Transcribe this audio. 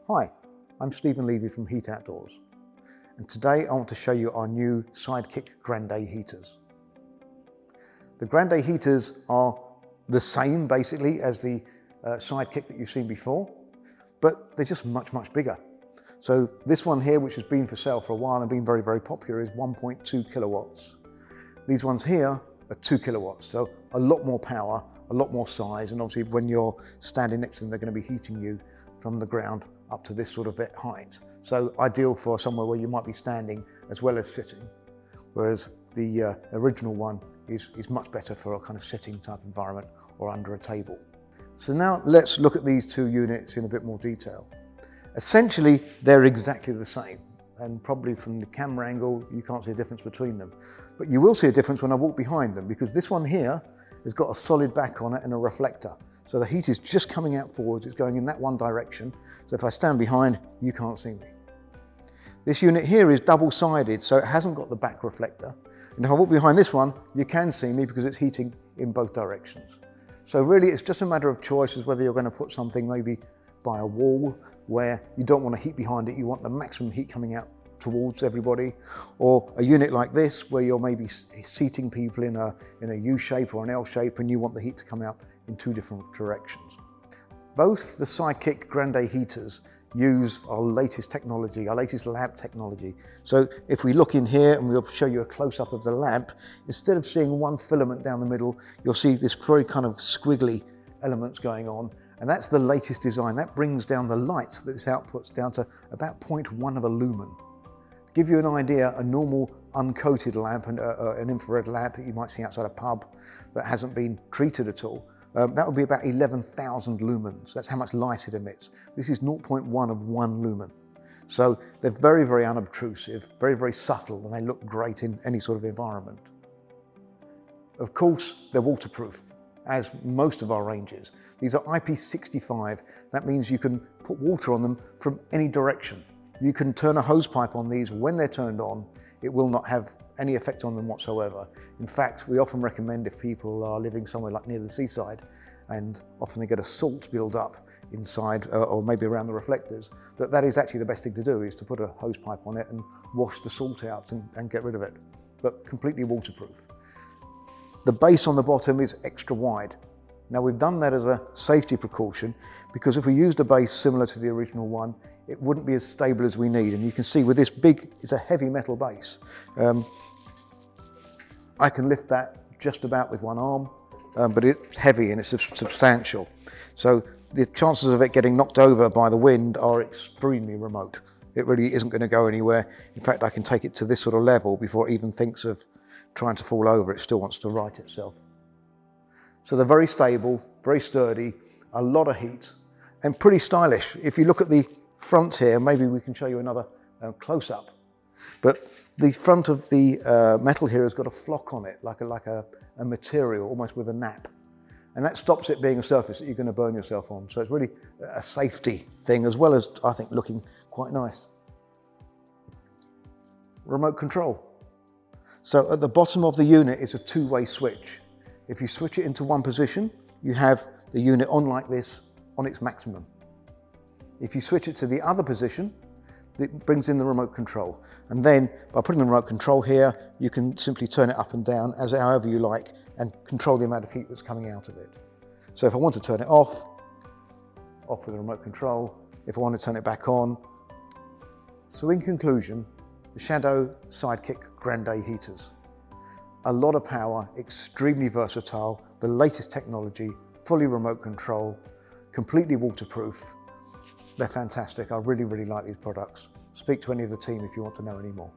Hi, I'm Stephen Levy from Heat Outdoors, and today I want to show you our new Sidekick Grande heaters. The Grande heaters are the same basically as the Sidekick that you've seen before, but they're just much bigger. So this one here, which has been for sale for a while and been very popular, is 1.2 kilowatts. These ones here are 2 kilowatts, so a lot more power, a lot more size, and obviously when you're standing next to them, they're going to be heating you from the ground up to this sort of height. So ideal for somewhere where you might be standing as well as sitting, whereas the original one is much better for a kind of sitting type environment or under a table. So now let's look at these two units in a bit more detail. Essentially, they're exactly the same, and probably from the camera angle, you can't see a difference between them. But you will see a difference when I walk behind them, because this one here has got a solid back on it and a reflector. So the heat is just coming out forwards, it's going in that one direction. So if I stand behind, you can't see me. This unit here is double-sided, so it hasn't got the back reflector. And if I walk behind this one, you can see me because it's heating in both directions. So really it's just a matter of choice as whether you're going to put something maybe by a wall where you don't want to heat behind it, you want the maximum heat coming out towards everybody, or a unit like this where you're maybe seating people in a U shape or an L shape and you want the heat to come out in two different directions. Both the Sidekick Grande heaters use our latest technology, our latest lamp technology. So if we look in here and we'll show you a close-up of the lamp, instead of seeing one filament down the middle, you'll see this very kind of squiggly elements going on, and that's the latest design. That brings down the light that this outputs down to about 0.1 of a lumen. To give you an idea, a normal uncoated lamp and an infrared lamp that you might see outside a pub that hasn't been treated at all, that would be about 11,000 lumens. That's how much light it emits. This is 0.1 of 1 lumen. So they're very unobtrusive, very subtle, and they look great in any sort of environment. Of course, they're waterproof, as most of our ranges. These are IP65. That means you can put water on them from any direction. You can turn a hose pipe on these when they're turned on. It will not have any effect on them whatsoever. In fact, we often recommend if people are living somewhere like near the seaside and often they get a salt build up inside or maybe around the reflectors, that is actually the best thing to do, is to put a hose pipe on it and wash the salt out and get rid of it, but completely waterproof. The base on the bottom is extra wide. Now we've done that as a safety precaution, because if we used a base similar to the original one, it wouldn't be as stable as we need. And you can see with this big, it's a heavy metal base. I can lift that just about with one arm, but it's heavy and it's substantial. So the chances of it getting knocked over by the wind are extremely remote. It really isn't going to go anywhere. In fact, I can take it to this sort of level before it even thinks of trying to fall over. It still wants to right itself. So they're very stable, very sturdy, a lot of heat, and pretty stylish. If you look at the front here, maybe we can show you another close-up. But the front of the metal here has got a flock on it, like a material, almost with a nap. And that stops it being a surface that you're going to burn yourself on. So it's really a safety thing, as well as, I think, looking quite nice. Remote control. So at the bottom of the unit is a two-way switch. If you switch it into one position, you have the unit on like this on its maximum. If you switch it to the other position, it brings in the remote control. And then by putting the remote control here, you can simply turn it up and down as however you like and control the amount of heat that's coming out of it. So if I want to turn it off with the remote control. If I want to turn it back on. So in conclusion, the Shadow Sidekick Grande heaters. A lot of power, extremely versatile, the latest technology, fully remote control, completely waterproof. They're fantastic. I really like these products. Speak to any of the team if you want to know any more.